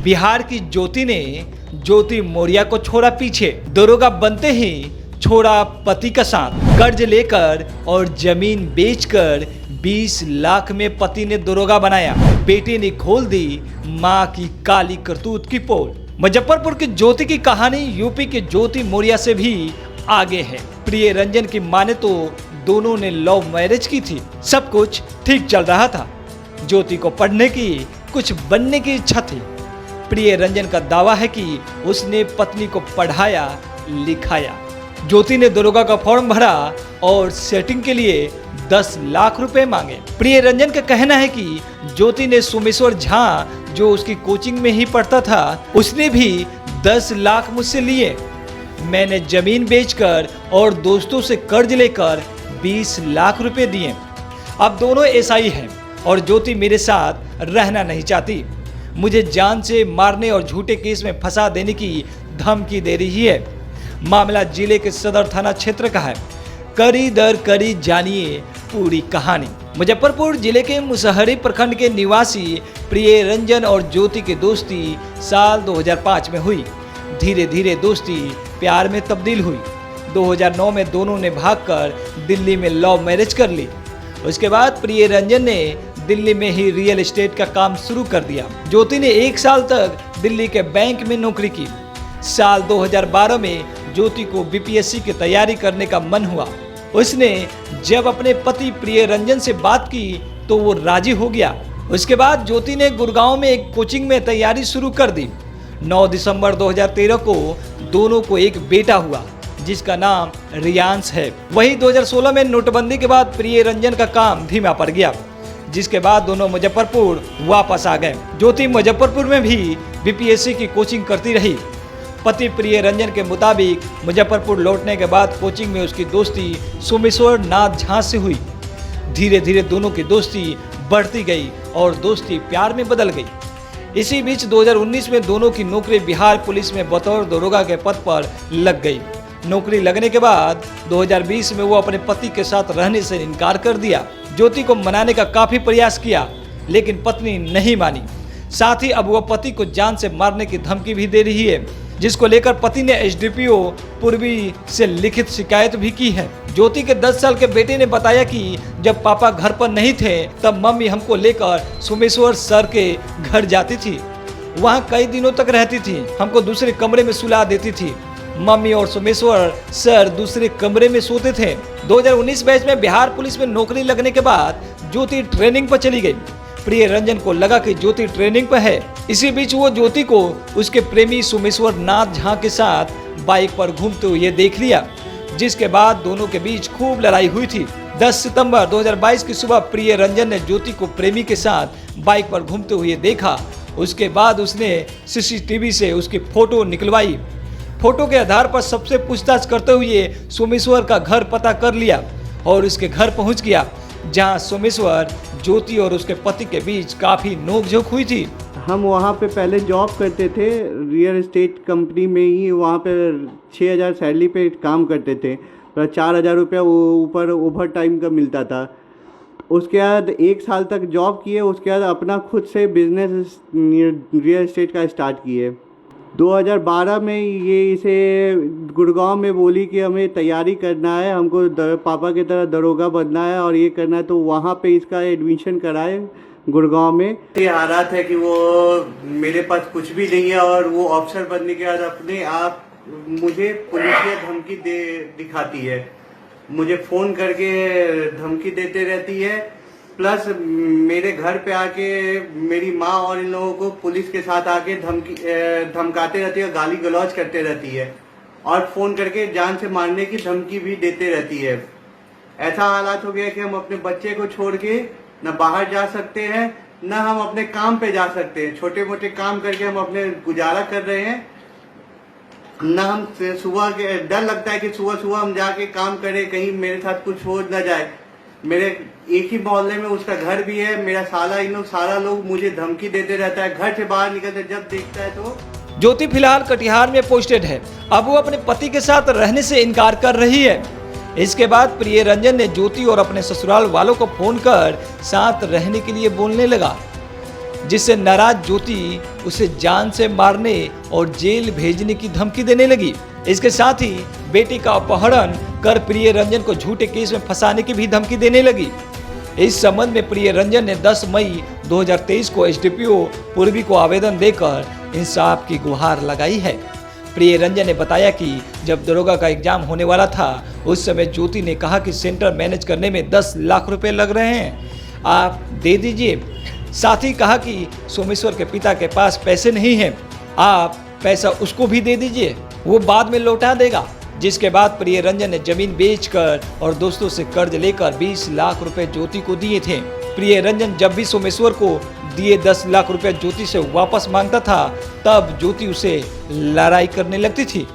बिहार की ज्योति ने ज्योति मौर्य को छोड़ा पीछे। दरोगा बनते ही छोड़ा पति का साथ। कर्ज लेकर और जमीन बेचकर 20 लाख में पति ने दरोगा बनाया। बेटी ने खोल दी मां की काली करतूत की पोल। मुजफ्फरपुर की ज्योति की कहानी यूपी के ज्योति मौर्य से भी आगे है। प्रिय रंजन की माने तो दोनों ने लव मैरिज की थी। सब कुछ ठीक चल रहा था। ज्योति को पढ़ने की, कुछ बनने की इच्छा थी। प्रिय रंजन का दावा है कि उसने पत्नी को पढ़ाया लिखाया। ज्योति ने दरोगा का फॉर्म भरा और सेटिंग के लिए 10 लाख रुपए मांगे। प्रिय रंजन का कहना है कि ज्योति ने सोमेश्वर झा, जो उसकी कोचिंग में ही पढ़ता था, उसने भी 10 लाख मुझसे लिए। मैंने जमीन बेचकर और दोस्तों से कर्ज लेकर 20 लाख रुपए दिए। अब दोनों एसआई हैं और ज्योति मेरे साथ रहना नहीं चाहती। मुझे जान से मारने और झूठे केस में फंसा देने की धमकी दे रही है। मामला जिले के सदर थाना क्षेत्र का है। कड़ी दर कड़ी जानिए पूरी कहानी। मुजफ्फरपुर जिले के मुसहरी प्रखंड के निवासी प्रिय रंजन और ज्योति की दोस्ती साल 2005 में हुई। धीरे धीरे दोस्ती प्यार में तब्दील हुई। 2009 में दोनों ने भागकर दिल्ली में लव मैरिज कर ली। उसके बाद प्रिय रंजन ने दिल्ली में ही रियल एस्टेट का काम शुरू कर दिया। ज्योति ने 1 साल तक दिल्ली के बैंक में नौकरी की। साल 2012 में ज्योति को बीपीएससी की तैयारी करने का मन हुआ। उसने जब अपने पति प्रिय रंजन से बात की तो वो राजी हो गया। उसके बाद ज्योति ने गुड़गांव में एक कोचिंग में तैयारी शुरू कर दी। 9 दिसंबर 2013 को दोनों को एक बेटा हुआ जिसका नाम रियांश है। वही 2016 में नोटबंदी के बाद प्रिय रंजन का काम धीमा पड़ गया, जिसके बाद दोनों मुजफ्फरपुर वापस आ गए। ज्योति मुजफ्फरपुर में भी बीपीएससी की कोचिंग करती रही। पति प्रिय रंजन के मुताबिक मुजफ्फरपुर लौटने के बाद कोचिंग में उसकी दोस्ती सोमेश्वर नाथ झा से हुई। धीरे धीरे दोनों की दोस्ती बढ़ती गई और दोस्ती प्यार में बदल गई। इसी बीच 2019 में दोनों की नौकरी बिहार पुलिस में बतौर दरोगा के पद पर लग गई। नौकरी लगने के बाद 2020 में वो अपने पति के साथ रहने से इनकार कर दिया। ज्योति को मनाने का काफी प्रयास किया लेकिन पत्नी नहीं मानी। साथ ही अब वह पति को जान से मारने की धमकी भी दे रही है, जिसको लेकर पति ने एसडीपीओ पूर्वी से लिखित शिकायत भी की है। ज्योति के 10 साल के बेटे ने बताया कि जब पापा घर पर नहीं थे तब मम्मी हमको लेकर सोमेश्वर सर के घर जाती थी। वहाँ कई दिनों तक रहती थी। हमको दूसरे कमरे में सुला देती थी। मम्मी और सोमेश्वर सर दूसरे कमरे में सोते थे। 2019 बैच में बिहार पुलिस में नौकरी लगने के बाद ज्योति ट्रेनिंग पर चली गई। प्रिय रंजन को लगा कि ज्योति ट्रेनिंग पर है। इसी बीच वो ज्योति को उसके प्रेमी सोमेश्वर नाथ झा के साथ बाइक पर घूमते हुए देख लिया, जिसके बाद दोनों के बीच खूब लड़ाई हुई थी। 10 सितंबर 2022 की सुबह प्रिय रंजन ने ज्योति को प्रेमी के साथ बाइक पर घूमते हुए देखा। उसके बाद उसने सीसीटीवी से उसकी फोटो निकलवाई। फोटो के आधार पर सबसे पूछताछ करते हुए सोमेश्वर का घर पता कर लिया और उसके घर पहुंच गया, जहां सोमेश्वर ज्योति और उसके पति के बीच काफी नोकझोंक हुई थी। हम वहाँ पे पहले जॉब करते थे रियल एस्टेट कंपनी में ही। वहाँ पे 6,000 सैलरी पे काम करते थे, पर 4,000 रुपया ऊपर ओवर टाइम का मिलता था। उसके बाद 1 साल तक जॉब किए। उसके बाद अपना खुद से बिजनेस रियल एस्टेट का स्टार्ट किए। 2012 में ये इसे गुड़गांव में बोली कि हमें तैयारी करना है, हमको पापा की तरह दरोगा बनना है और ये करना है, तो वहाँ पे इसका एडमिशन कराए गुड़गांव में। ये हालात है कि वो मेरे पास कुछ भी नहीं है और वो ऑफिसर बनने के बाद अपने आप मुझे पुलिस धमकी दिखाती है। मुझे फ़ोन करके धमकी देते रहती है, प्लस मेरे घर पे आके मेरी माँ और इन लोगों को पुलिस के साथ आके धमकाते रहती है, गाली गलौज करते रहती है और फ़ोन करके जान से मारने की धमकी भी देते रहती है। ऐसा हालात हो गया कि हम अपने बच्चे को छोड़ के न बाहर जा सकते हैं, न हम अपने काम पे जा सकते हैं। छोटे मोटे काम करके हम अपने गुजारा कर रहे हैं। न हम सुबह के डर लगता है कि सुबह हम जाके काम करें, कहीं मेरे साथ कुछ हो न जाए। मेरे एक ही मोहल्ले में उसका घर भी है। मेरा सारा लोग मुझे धमकी देते रहता है। घर से बाहर निकलते जब देखता है तो। ज्योति फिलहाल कटिहार में पोस्टेड है। अब वो अपने पति के साथ रहने से इनकार कर रही है। इसके बाद प्रिय रंजन ने ज्योति और अपने ससुराल वालों को फोन कर साथ रहने के लिए बोलने लगा। जिससे नाराज ज्योति उसे जान से मारने और जेल भेजने की धमकी देने लगी। इसके साथ ही बेटी का अपहरण कर प्रिय रंजन को झूठे केस में फंसाने की भी धमकी देने लगी। इस संबंध में प्रिय रंजन ने 10 मई 2023 को एसडीपीओ पूर्वी को आवेदन देकर इंसाफ की गुहार लगाई है। प्रिय रंजन ने बताया कि जब दरोगा का एग्जाम होने वाला था उस समय ज्योति ने कहा कि सेंटर मैनेज करने में 10 लाख रुपए लग रहे हैं, आप दे दीजिए। साथ ही कहा कि सोमेश्वर के पिता के पास पैसे नहीं हैं, आप पैसा उसको भी दे दीजिए, वो बाद में लौटा देगा। जिसके बाद प्रिय रंजन ने जमीन बेचकर और दोस्तों से कर्ज लेकर 20 लाख रुपए ज्योति को दिए थे। प्रिय रंजन जब भी सोमेश्वर को दिए 10 लाख रुपए ज्योति से वापस मांगता था तब ज्योति उसे लड़ाई करने लगती थी।